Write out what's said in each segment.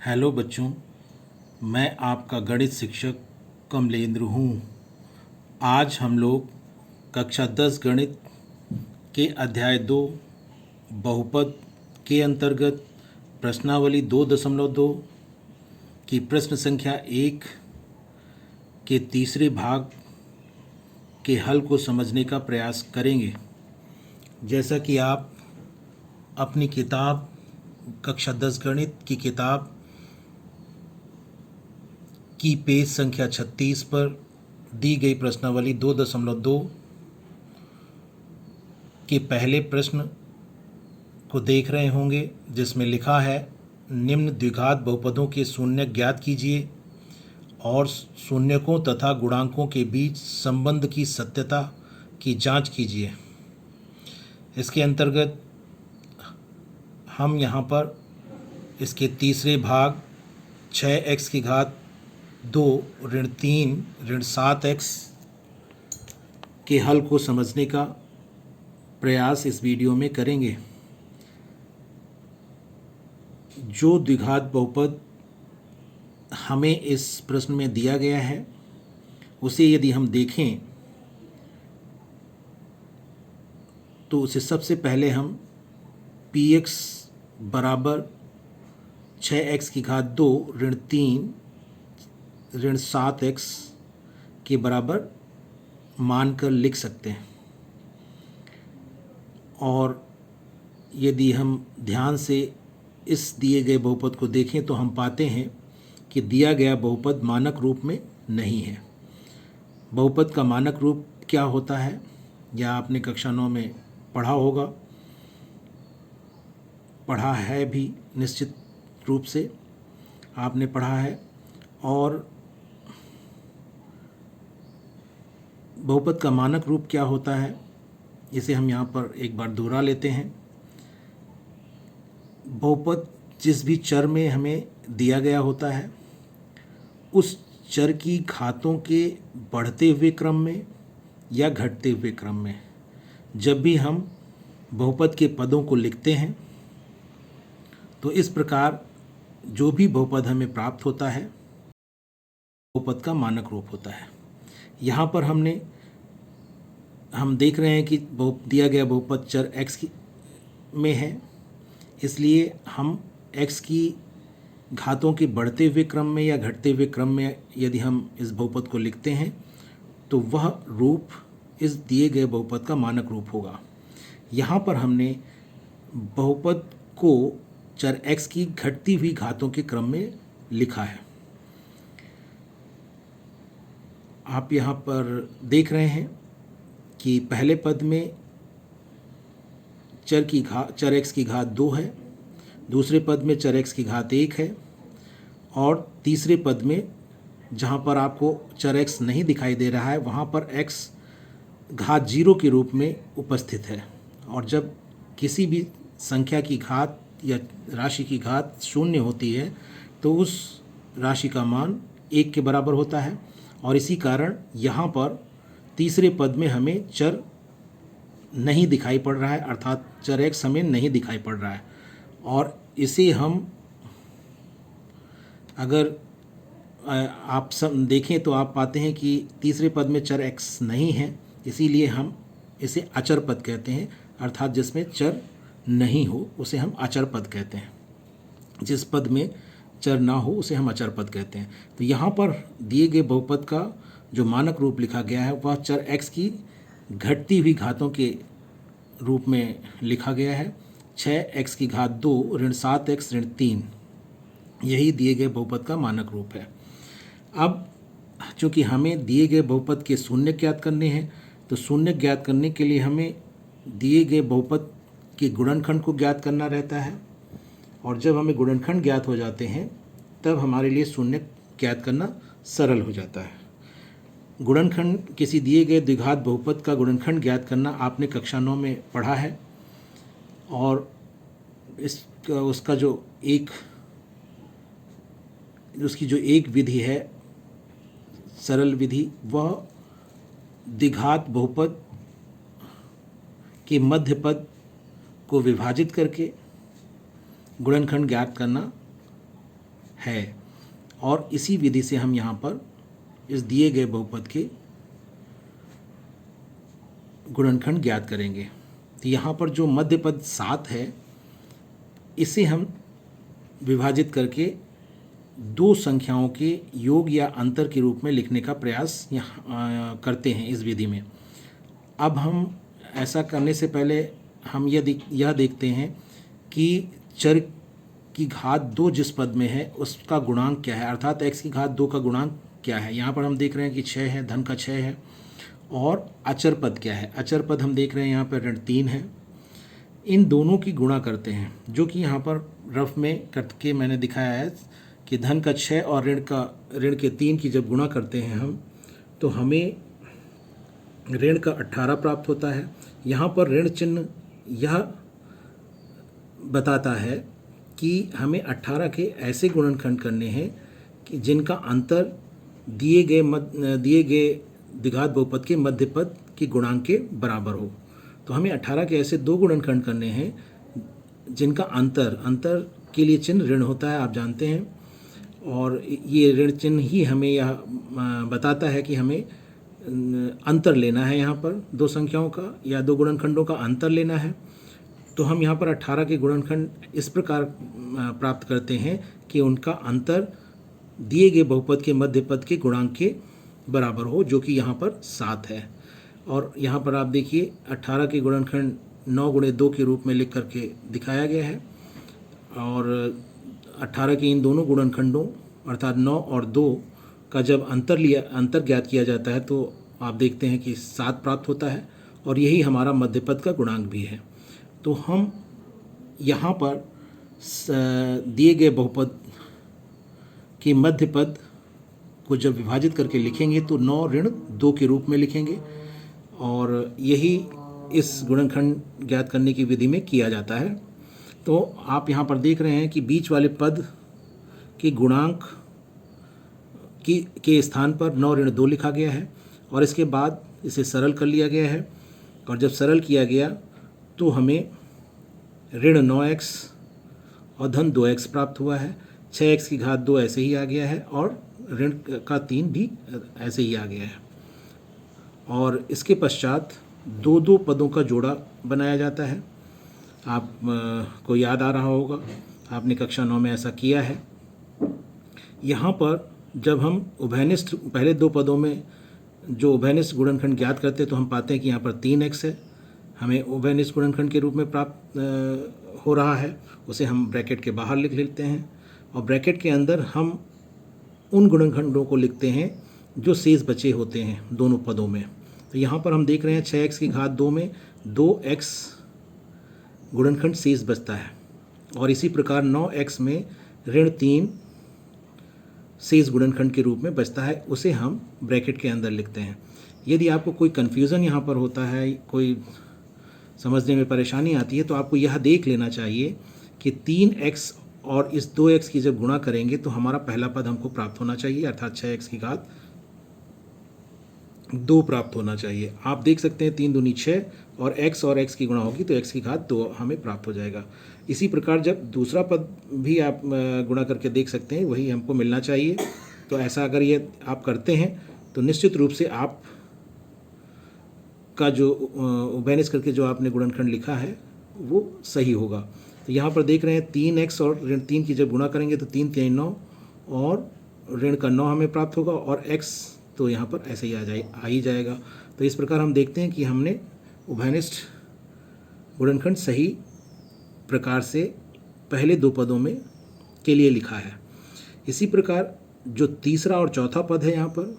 Hello बच्चों, मैं आपका गणित शिक्षक कमलेंद्र हूँ। आज हम लोग कक्षा 10 गणित के अध्याय 2 बहुपद के अंतर्गत प्रश्नावली 2.2 की प्रश्न संख्या 1 के तीसरे भाग के हल को समझने का प्रयास करेंगे। जैसा कि आप अपनी किताब कक्षा 10 गणित की किताब की पेज संख्या 36 पर दी गई प्रश्नावली 2.2 के पहले प्रश्न को देख रहे होंगे, जिसमें लिखा है निम्न द्विघात बहुपदों के शून्य ज्ञात कीजिए और शून्यकों तथा गुणांकों के बीच संबंध की सत्यता की जांच कीजिए। इसके अंतर्गत हम यहाँ पर इसके तीसरे भाग 6x की घात 2 ऋण 3 ऋण 7x के हल को समझने का प्रयास इस वीडियो में करेंगे। जो द्विघात बहुपद हमें इस प्रश्न में दिया गया है उसे यदि हम देखें तो उसे सबसे पहले हम px बराबर 6x की घात 2 ऋण 3 ऋण 7x के बराबर मानकर लिख सकते हैं। और यदि हम ध्यान से इस दिए गए बहुपद को देखें तो हम पाते हैं कि दिया गया बहुपद मानक रूप में नहीं है। बहुपद का मानक रूप क्या होता है या आपने कक्षा 9 में पढ़ा होगा, पढ़ा है भी, निश्चित रूप से आपने पढ़ा है। और बहुपद का मानक रूप क्या होता है इसे हम यहाँ पर एक बार दोहरा लेते हैं। बहुपद जिस भी चर में हमें दिया गया होता है उस चर की घातों के बढ़ते हुए क्रम में या घटते हुए क्रम में जब भी हम बहुपद के पदों को लिखते हैं तो इस प्रकार जो भी बहुपद हमें प्राप्त होता है बहुपद का मानक रूप होता है। यहाँ पर हम देख रहे हैं कि दिया गया बहुपद चर x में है, इसलिए हम x की घातों के बढ़ते हुए क्रम में या घटते हुए क्रम में यदि हम इस बहुपद को लिखते हैं तो वह रूप इस दिए गए बहुपद का मानक रूप होगा। यहाँ पर हमने बहुपद को चर x की घटती हुई घातों के क्रम में लिखा है। आप यहाँ पर देख रहे हैं कि पहले पद में चर x की घात 2 है, दूसरे पद में चर x की घात 1 है और तीसरे पद में जहाँ पर आपको चर x नहीं दिखाई दे रहा है वहाँ पर x घात 0 के रूप में उपस्थित है। और जब किसी भी संख्या की घात या राशि की घात शून्य होती है तो उस राशि का मान 1 के बराबर होता है। और इसी कारण यहाँ पर तीसरे पद में हमें चर नहीं दिखाई पड़ रहा है, अर्थात चर x हमें नहीं दिखाई पड़ रहा है। और इसे हम अगर आप सब देखें तो आप पाते हैं कि तीसरे पद में चर x नहीं है, इसीलिए हम इसे अचर पद कहते हैं, अर्थात जिसमें चर नहीं हो उसे हम अचर पद कहते हैं। जिस पद में चर ना हो उसे हम अचर पद कहते हैं। तो यहाँ पर दिए गए बहुपद का जो मानक रूप लिखा गया है वह चर x की घटती हुई घातों के रूप में लिखा गया है। 6x की घात 2 ऋण 7x ऋण 3, यही दिए गए बहुपद का मानक रूप है। अब चूँकि हमें दिए गए बहुपद के शून्य ज्ञात करने हैं तो शून्य ज्ञात करने के लिए हमें दिए गए बहुपद के गुणनखंड को ज्ञात करना रहता है। और जब हमें गुणनखंड ज्ञात हो जाते हैं तब हमारे लिए शून्य ज्ञात करना सरल हो जाता है। गुणनखंड, किसी दिए गए द्विघात बहुपद का गुणनखंड ज्ञात करना आपने कक्षा 9 में पढ़ा है। और उसका जो एक विधि है, सरल विधि, वह द्विघात बहुपद के मध्य पद को विभाजित करके गुणनखंड ज्ञात करना है। और इसी विधि से हम यहाँ पर इस दिए गए बहुपद के गुणनखंड ज्ञात करेंगे। तो यहाँ पर जो मध्य पद 7 है, इसे हम विभाजित करके दो संख्याओं के योग या अंतर के रूप में लिखने का प्रयास यहाँ करते हैं इस विधि में। अब हम ऐसा करने से पहले हम यह देखते हैं कि चर की घात 2 जिस पद में है उसका गुणांक क्या है, अर्थात x की घात 2 का गुणांक क्या है। यहाँ पर हम देख रहे हैं कि 6 है, धन का 6 है। और अचर पद क्या है, अचर पद हम देख रहे हैं यहाँ पर ऋण 3 है। इन दोनों की गुणा करते हैं, जो कि यहाँ पर रफ में करके मैंने दिखाया है कि धन का 6 और ऋण के 3 की जब गुणा करते हैं हम, तो हमें ऋण का 18 प्राप्त होता है। यहाँ पर ऋण चिन्ह यह बताता है कि हमें 18 के ऐसे गुणनखंड करने हैं कि जिनका अंतर दिए गए द्विघात बहुपद के मध्य पद के गुणांक के बराबर हो। तो हमें 18 के ऐसे दो गुणनखंड करने हैं जिनका अंतर के लिए चिन्ह ऋण होता है, आप जानते हैं। और ये ऋण चिन्ह ही हमें यह बताता है कि हमें अंतर लेना है, यहाँ पर दो संख्याओं का या दो गुणनखंडों का अंतर लेना है। तो हम यहाँ पर 18 के गुणनखंड इस प्रकार प्राप्त करते हैं कि उनका अंतर दिए गए बहुपद के मध्य पद के गुणांक के बराबर हो, जो कि यहाँ पर 7 है। और यहाँ पर आप देखिए 18 के गुणनखंड 9 गुणे 2 के रूप में लिख करके दिखाया गया है। और 18 के इन दोनों गुणनखंडों अर्थात 9 और 2 का जब अंतर ज्ञात किया जाता है तो आप देखते हैं कि 7 प्राप्त होता है, और यही हमारा मध्य पद का गुणांक भी है। तो हम यहाँ पर दिए गए बहुपद के मध्य पद को जब विभाजित करके लिखेंगे तो 9 ऋण 2 के रूप में लिखेंगे, और यही इस गुणनखंड ज्ञात करने की विधि में किया जाता है। तो आप यहाँ पर देख रहे हैं कि बीच वाले पद के गुणांक के स्थान पर 9 ऋण 2 लिखा गया है, और इसके बाद इसे सरल कर लिया गया है। और जब सरल किया गया तो हमें ऋण 9x और धन 2x प्राप्त हुआ है। 6x की घात 2 ऐसे ही आ गया है, और ऋण का 3 भी ऐसे ही आ गया है। और इसके पश्चात दो दो पदों का जोड़ा बनाया जाता है। आप को याद आ रहा होगा, आपने कक्षा 9 में ऐसा किया है। यहाँ पर जब हम उभयनिष्ठ पहले दो पदों में जो उभयनिष्ठ गुणनखंड ज्ञात करते हैं तो हम पाते हैं कि यहाँ पर 3x है, हमें उभयनिष्ठ गुणनखंड के रूप में प्राप्त हो रहा है। उसे हम ब्रैकेट के बाहर लिख लेते हैं, और ब्रैकेट के अंदर हम उन गुणनखंडों को लिखते हैं जो शेष बचे होते हैं दोनों पदों में। तो यहाँ पर हम देख रहे हैं 6x की घात 2 में 2x गुणनखंड शेष बचता है, और इसी प्रकार 9x में ऋण 3 शेष गुणनखंड के रूप में बचता है, उसे हम ब्रैकेट के अंदर लिखते हैं। यदि आपको कोई कन्फ्यूज़न यहाँ पर होता है, कोई समझने में परेशानी आती है, तो आपको यह देख लेना चाहिए कि 3x और इस 2x की जब गुणा करेंगे तो हमारा पहला पद हमको प्राप्त होना चाहिए, अर्थात 6x की घात 2 प्राप्त होना चाहिए। आप देख सकते हैं 3 दूनी 6 और x की गुणा होगी तो x की घात 2 हमें प्राप्त हो जाएगा। इसी प्रकार जब दूसरा पद भी आप गुणा करके देख सकते हैं, वही हमको मिलना चाहिए। तो ऐसा अगर ये आप करते हैं तो निश्चित रूप से आप का जो उभयनिष्ठ करके जो आपने गुणनखंड लिखा है वो सही होगा। तो यहाँ पर देख रहे हैं 3x और ऋण 3 की जब गुणा करेंगे तो 3 3 9 और ऋण का 9 हमें प्राप्त होगा, और x तो यहाँ पर ऐसे ही आ ही जाएगा। तो इस प्रकार हम देखते हैं कि हमने उभयनिष्ठ गुणनखंड सही प्रकार से पहले दो पदों में के लिए लिखा है। इसी प्रकार जो तीसरा और चौथा पद है यहाँ पर,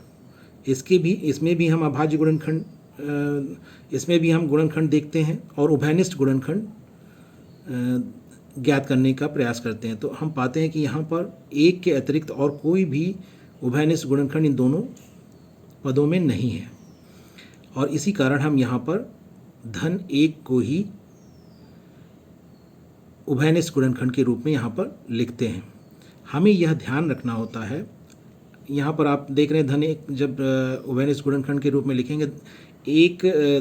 इसमें भी हम अभाज्य गुणनखंड इसमें भी हम गुणनखंड देखते हैं और उभयनिष्ठ गुणनखंड ज्ञात करने का प्रयास करते हैं। तो हम पाते हैं कि यहाँ पर एक के अतिरिक्त और कोई भी उभयनिष्ठ गुणनखंड इन दोनों पदों में नहीं है, और इसी कारण हम यहाँ पर धन 1 को ही उभयनिष्ठ गुणनखंड के रूप में यहाँ पर लिखते हैं। हमें यह ध्यान रखना होता है, यहाँ पर आप देख रहे हैं धन 1 जब उभयनिष्ठ गुणनखंड के रूप में लिखेंगे,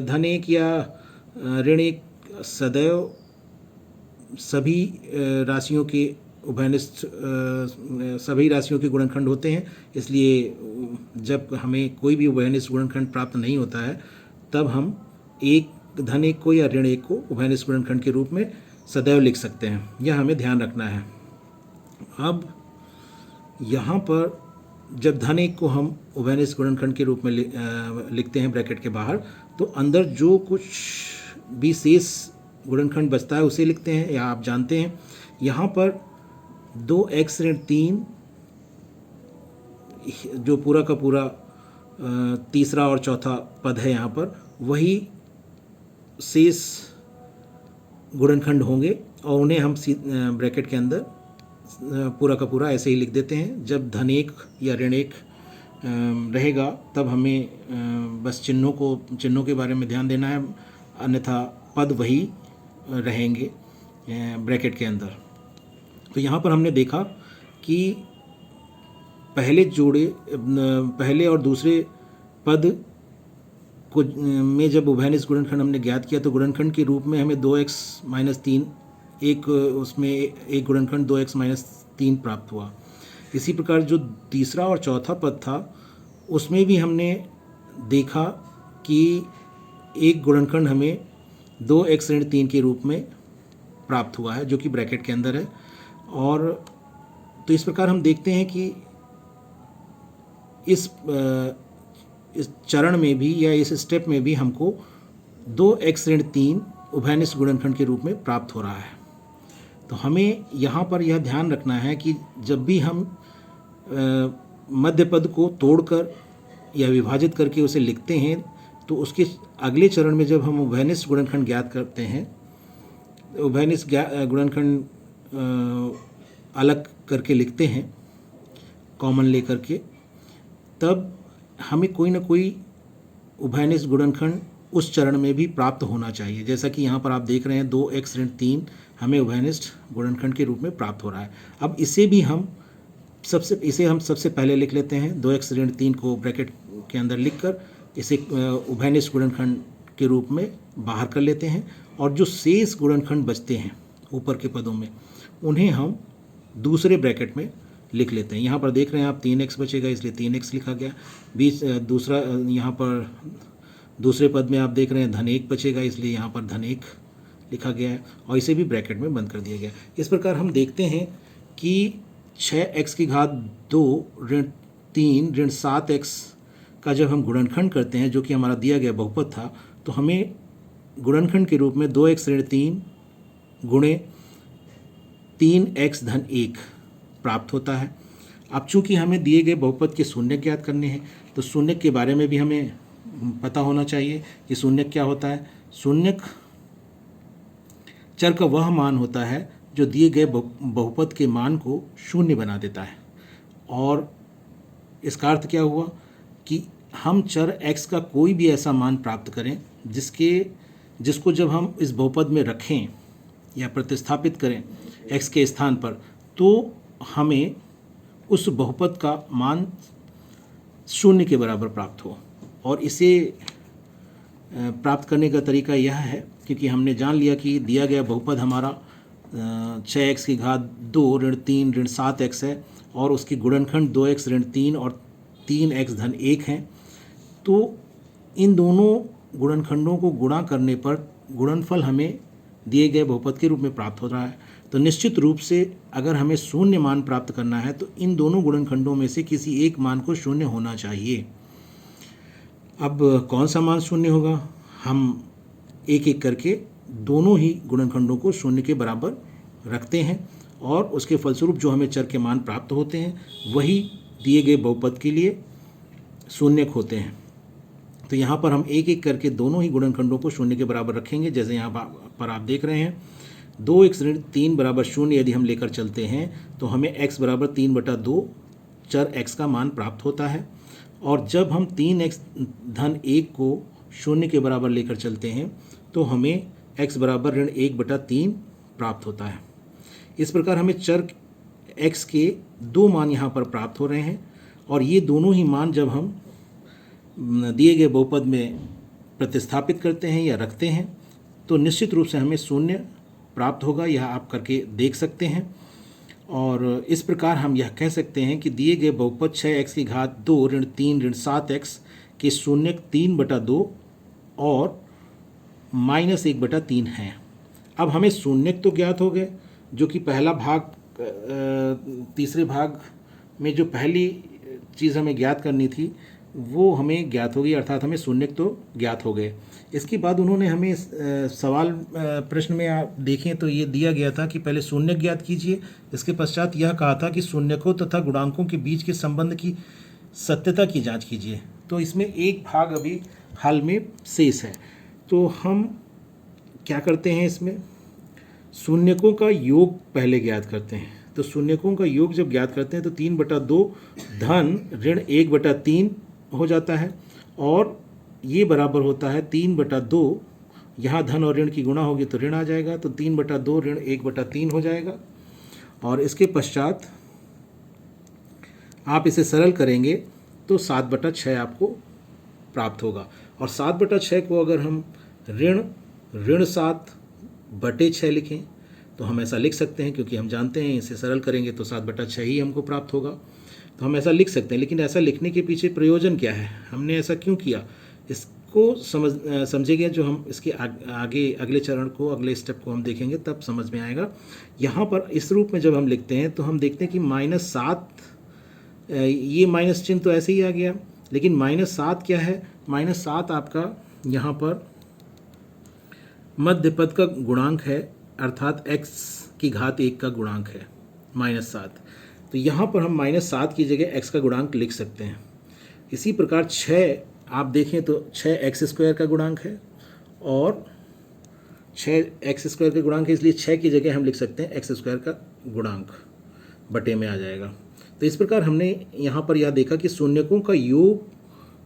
धन 1 या ऋण 1 सदैव सभी राशियों के उभयनिष्ठ सभी राशियों के गुणनखंड होते हैं, इसलिए जब हमें कोई भी उभयनिष्ठ गुणनखंड प्राप्त नहीं होता है तब हम एक धन एक को या ऋण एक को उभयनिष्ठ गुणनखंड के रूप में सदैव लिख सकते हैं। यह हमें ध्यान रखना है। अब यहाँ पर जब धन एक को हम उभयनिष्ठ गुणनखंड के रूप में लिखते हैं ब्रैकेट के बाहर, तो अंदर जो कुछ भी शेष गुणनखंड बचता है उसे लिखते हैं। या आप जानते हैं यहाँ पर 2x ऋण 3 जो पूरा का पूरा तीसरा और चौथा पद है, यहाँ पर वही शेष गुणनखंड होंगे और उन्हें हम ब्रैकेट के अंदर पूरा का पूरा ऐसे ही लिख देते हैं। जब धन एक या ऋण एक रहेगा तब हमें बस चिन्हों के बारे में ध्यान देना है, अन्यथा पद वही रहेंगे ब्रैकेट के अंदर। तो यहाँ पर हमने देखा कि पहले और दूसरे पद को में जब उभयनिष्ठ गुणनखंड हमने ज्ञात किया तो गुणनखंड के रूप में हमें 2x - 3 उसमें एक गुणनखंड 2x - 3 प्राप्त हुआ। इसी प्रकार जो तीसरा और चौथा पद था उसमें भी हमने देखा कि एक गुणनखंड हमें 2x ऋण 3 के रूप में प्राप्त हुआ है, जो कि ब्रैकेट के अंदर है। और तो इस प्रकार हम देखते हैं कि इस चरण में भी या इस स्टेप में भी हमको 2x ऋण 3 उभयनिष्ठ गुणनखंड के रूप में प्राप्त हो रहा है। तो हमें यहाँ पर यह ध्यान रखना है कि जब भी हम मध्य पद को तोड़कर या विभाजित करके उसे लिखते हैं तो उसके अगले चरण में जब हम उभयनिष्ठ गुणनखंड ज्ञात करते हैं, उभयनिष्ठ गुणनखंड अलग करके लिखते हैं कॉमन लेकर के, तब हमें कोई ना कोई उभयनिष्ठ गुणनखंड उस चरण में भी प्राप्त होना चाहिए। जैसा कि यहाँ पर आप देख रहे हैं 2x ऋण 3 हमें उभयनिष्ठ गुणनखंड के रूप में प्राप्त हो रहा है। अब इसे हम सबसे पहले लिख लेते हैं। 2x ऋण 3 को ब्रैकेट के अंदर लिखकर इसे उभयनिष्ठ गुणनखंड के रूप में बाहर कर लेते हैं और जो शेष गुणनखंड बचते हैं ऊपर के पदों में उन्हें हम दूसरे ब्रैकेट में लिख लेते हैं। यहाँ पर देख रहे हैं आप 3x बचेगा इसलिए 3x लिखा गया। यहाँ पर दूसरे पद में आप देख रहे हैं धन 1 बचेगा इसलिए यहाँ पर धन 1 लिखा गया है और इसे भी ब्रैकेट में बंद कर दिया गया। इस प्रकार हम देखते हैं कि 6x की घात 2 ऋण 3 ऋण 7x का जब हम गुणनखंड करते हैं, जो कि हमारा दिया गया बहुपद था, तो हमें गुणनखंड के रूप में 2x ऋण 3 गुणे 3x धन 1 प्राप्त होता है। अब चूंकि हमें दिए गए बहुपद के शून्य ज्ञात करने हैं तो शून्य के बारे में भी हमें पता होना चाहिए कि शून्य क्या होता है। शून्य चर का वह मान होता है जो दिए गए बहुपद के मान को शून्य बना देता है। और इसका अर्थ क्या हुआ कि हम चर x का कोई भी ऐसा मान प्राप्त करें जिसको जब हम इस बहुपद में रखें या प्रतिस्थापित करें x के स्थान पर, तो हमें उस बहुपद का मान शून्य के बराबर प्राप्त हो। और इसे प्राप्त करने का तरीका यह है, क्योंकि हमने जान लिया कि दिया गया बहुपद हमारा 6x की घात 2 ऋण 3 ऋण 7x है और उसकी गुणनखंड 2x ऋण 3 और 3x धन 1 हैं। तो इन दोनों गुणनखंडों को गुणा करने पर गुणनफल हमें दिए गए बहुपद के रूप में प्राप्त हो रहा है। तो निश्चित रूप से अगर हमें शून्य मान प्राप्त करना है तो इन दोनों गुणनखंडों में से किसी एक मान को शून्य होना चाहिए। अब कौन सा मान शून्य होगा, हम एक एक करके दोनों ही गुणनखंडों को शून्य के बराबर रखते हैं और उसके फलस्वरूप जो हमें चर के मान प्राप्त होते हैं वही दिए गए बहुपद के लिए शून्यक होते हैं। तो यहाँ पर हम एक एक करके दोनों ही गुणनखंडों को शून्य के बराबर रखेंगे। जैसे यहाँ पर आप देख रहे हैं 2x ऋण 3 बराबर शून्य यदि हम लेकर चलते हैं तो हमें x बराबर 3/2 चर x का मान प्राप्त होता है। और जब हम 3x धन 1 को शून्य के बराबर लेकर चलते हैं तो हमें x बराबर ऋण 1/3 प्राप्त होता है। इस प्रकार हमें चर x के दो मान यहाँ पर प्राप्त हो रहे हैं और ये दोनों ही मान जब हम दिए गए बहुपद में प्रतिस्थापित करते हैं या रखते हैं तो निश्चित रूप से हमें शून्य प्राप्त होगा। यह आप करके देख सकते हैं। और इस प्रकार हम यह कह सकते हैं कि दिए गए बहुपद 6x की घात 2 ऋण 3 ऋण 7x के शून्यक 3/2 और -1/3 हैं। अब हमें शून्यक तो ज्ञात हो गए, जो कि पहला भाग तीसरे भाग में जो पहली चीज़ हमें ज्ञात करनी थी वो हमें ज्ञात हो गई, अर्थात हमें शून्यक तो ज्ञात हो गए। इसके बाद उन्होंने हमें सवाल प्रश्न में आप देखें तो ये दिया गया था कि पहले शून्यक ज्ञात कीजिए, इसके पश्चात यह कहा था कि शून्यकों तथा गुणांकों के बीच के संबंध की सत्यता की जांच कीजिए। तो इसमें एक भाग अभी हाल में शेष है, तो हम क्या करते हैं, इसमें शून्यकों का योग पहले ज्ञात करते हैं। तो शून्यकों का योग जब ज्ञात करते हैं तो 3/2 धन ऋण 1/3 हो जाता है, और ये बराबर होता है 3/2, यहाँ धन और ऋण की गुणा होगी तो ऋण आ जाएगा, तो 3/2 ऋण 1/3 हो जाएगा। और इसके पश्चात आप इसे सरल करेंगे तो 7/6 आपको प्राप्त होगा। और 7/6 को अगर हम ऋण 7/6 लिखें तो हम ऐसा लिख सकते हैं, क्योंकि हम जानते हैं इसे सरल करेंगे तो 7/6 ही हमको प्राप्त होगा, तो हम ऐसा लिख सकते हैं। लेकिन ऐसा लिखने के पीछे प्रयोजन क्या है, हमने ऐसा क्यों किया, इसको समझेंगे जो हम इसके आगे अगले चरण को, अगले स्टेप को हम देखेंगे तब समझ में आएगा। यहाँ पर इस रूप में जब हम लिखते हैं तो हम देखते हैं कि -7, ये माइनस चिन्ह तो ऐसे ही आ गया, लेकिन -7 क्या है, -7 आपका यहाँ पर मध्य पद का गुणांक है, अर्थात x की घात 1 का गुणांक है -7। तो यहाँ पर हम -7 की जगह x का गुणांक लिख सकते हैं। इसी प्रकार 6 आप देखें तो 6x² का गुणांक है, और 6x² का गुणांक है, इसलिए 6 की जगह हम लिख सकते हैं x² का गुणांक बटे में आ जाएगा। तो इस प्रकार हमने यहाँ पर यह देखा कि शून्यकों का योग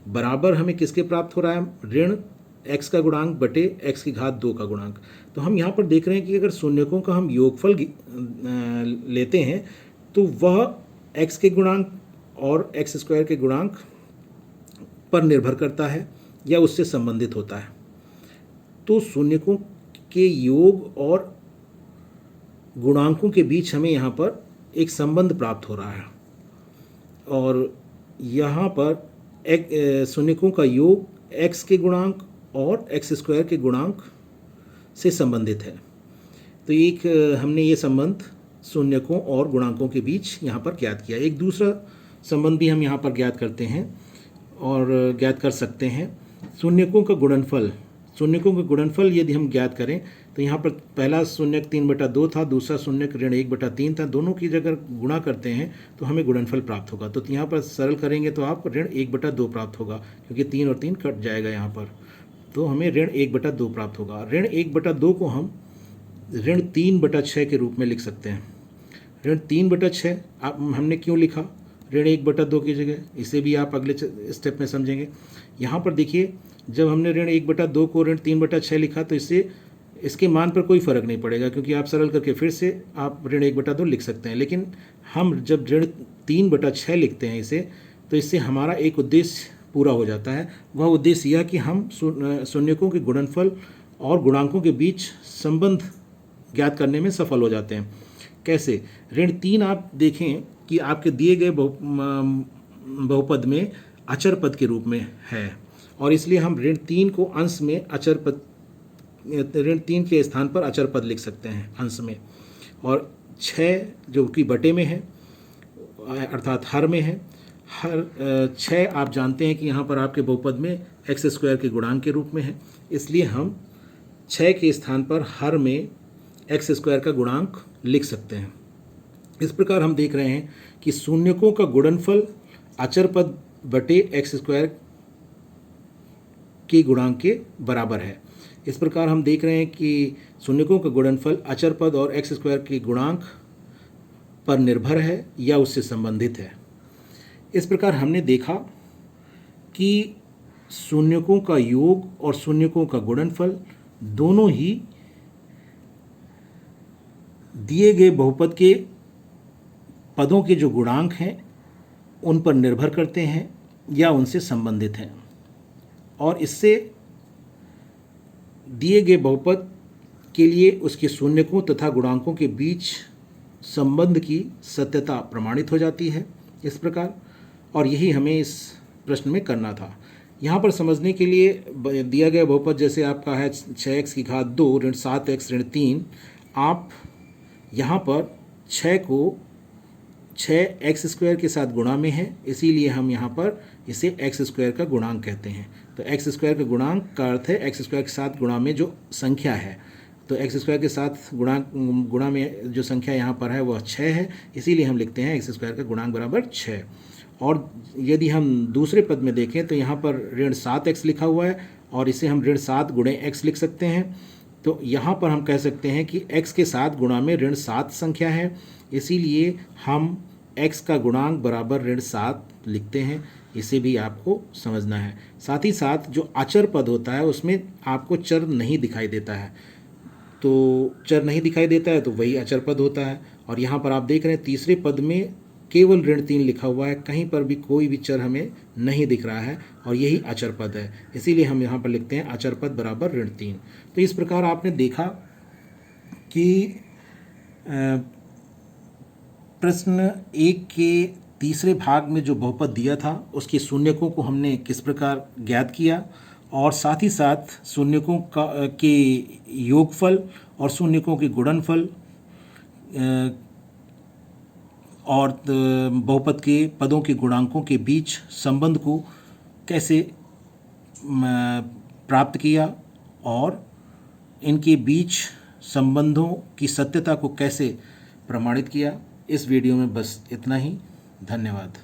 बराबर हमें किसके प्राप्त हो रहा है, ऋण x का गुणांक बटे x की घात 2 का गुणांक। तो हम यहाँ पर देख रहे हैं कि अगर शून्यकों का हम योगफल लेते हैं तो वह x के गुणांक और x² के गुणांक पर निर्भर करता है या उससे संबंधित होता है। तो शून्यकों के योग और गुणांकों के बीच हमें यहाँ पर एक संबंध प्राप्त हो रहा है, और यहाँ पर शून्यकों का योग x के गुणांक और x² के गुणांक से संबंधित है। तो एक हमने ये संबंध शून्यकों और गुणांकों के बीच यहाँ पर ज्ञात किया। एक दूसरा संबंध भी हम यहाँ पर ज्ञात करते हैं और ज्ञात कर सकते हैं, शून्यकों का गुणनफल। शून्यकों का गुणनफल यदि हम ज्ञात करें तो यहाँ पर पहला शून्यक 3/2 था, दूसरा शून्यक ऋण 1/3 था, दोनों की जगह गुणा करते हैं तो हमें गुणनफल प्राप्त होगा। तो यहाँ पर सरल करेंगे तो आप ऋण 1/2 प्राप्त होगा, क्योंकि 3 और 3 कट जाएगा यहाँ पर, तो हमें ऋण 1/2 प्राप्त होगा। ऋण 1/2 को हम ऋण 3/6 के रूप में लिख सकते हैं। ऋण 3/6 आप हमने क्यों लिखा ऋण 1/2 की जगह, इसे भी आप अगले स्टेप में समझेंगे। यहाँ पर देखिए, जब हमने ऋण 1/2 को ऋण 3/6 लिखा तो इसके मान पर कोई फर्क नहीं पड़ेगा, क्योंकि आप सरल करके फिर से आप ऋण 1/2 लिख सकते हैं। लेकिन हम जब ऋण 3/6 लिखते हैं इसे, तो इससे हमारा एक उद्देश्य पूरा हो जाता है। वह उद्देश्य यह कि हम शून्यकों के गुणनफल और गुणांकों के बीच संबंध ज्ञात करने में सफल हो जाते हैं। कैसे, ऋण 3 आप देखें कि आपके दिए गए बहुपद में अचर पद के रूप में है, और इसलिए हम ऋण 3 को अंश में अचर पद, ऋण 3 के स्थान पर अचर पद लिख सकते हैं अंश में, और 6 जो कि बटे में है अर्थात हर में है। हर 6 आप जानते हैं कि यहाँ पर आपके बहुपद में x² के गुणांक के रूप में है, इसलिए हम 6 के स्थान पर हर में x² का गुणांक लिख सकते हैं। इस प्रकार हम देख रहे हैं कि शून्यकों का गुणनफल अचर पद बटे x² के गुणांक के बराबर है। इस प्रकार हम देख रहे हैं कि शून्यकों का गुणनफल अचर पद और x² के गुणांक पर निर्भर है या उससे संबंधित है। इस प्रकार हमने देखा कि शून्यकों का योग और शून्यकों का गुणनफल दोनों ही दिए गए बहुपद के पदों के जो गुणांक हैं उन पर निर्भर करते हैं या उनसे संबंधित हैं, और इससे दिए गए बहुपद के लिए उसके शून्यकों तथा गुणांकों के बीच संबंध की सत्यता प्रमाणित हो जाती है इस प्रकार। और यही हमें इस प्रश्न में करना था। यहाँ पर समझने के लिए दिया गया बहुपद जैसे आपका है 6x की घात 2 ऋण 7x ऋण 3, आप यहाँ पर 6 को 6x स्क्वायर के साथ गुणा में है, इसीलिए हम यहाँ पर इसे x स्क्वायर का गुणांक कहते हैं। तो x स्क्वायर का गुणांक का अर्थ है x स्क्वायर के साथ गुणा में जो संख्या है, तो x स्क्वायर के साथ गुणा में जो संख्या यहाँ पर है वह 6 है, इसीलिए हम लिखते हैं x स्क्वायर का गुणांक बराबर 6। और यदि हम दूसरे पद में देखें तो यहाँ पर ऋण 7x लिखा हुआ है और इसे हम ऋण 7 गुणे x लिख सकते हैं। तो यहाँ पर हम कह सकते हैं कि x के साथ गुणा में ऋण 7 संख्या है, इसीलिए हम x का गुणांक बराबर ऋण 7 लिखते हैं। इसे भी आपको समझना है। साथ ही साथ जो अचर पद होता है उसमें आपको चर नहीं दिखाई देता है, तो चर नहीं दिखाई देता है तो वही अचर पद होता है। और यहाँ पर आप देख रहे हैं तीसरे पद में केवल ऋण 3 लिखा हुआ है, कहीं पर भी कोई भी चर हमें नहीं दिख रहा है और यही अचर पद है, इसीलिए हम यहाँ पर लिखते हैं अचर पद बराबर ऋण 3। तो इस प्रकार आपने देखा कि प्रश्न 1 के तीसरे भाग में जो बहुपद दिया था उसके शून्यकों को हमने किस प्रकार ज्ञात किया, और साथ ही साथ शून्यकों के योगफल और शून्यकों के गुणनफल और बहुपद के पदों के गुणांकों के बीच संबंध को कैसे प्राप्त किया और इनके बीच संबंधों की सत्यता को कैसे प्रमाणित किया। इस वीडियो में बस इतना ही। धन्यवाद।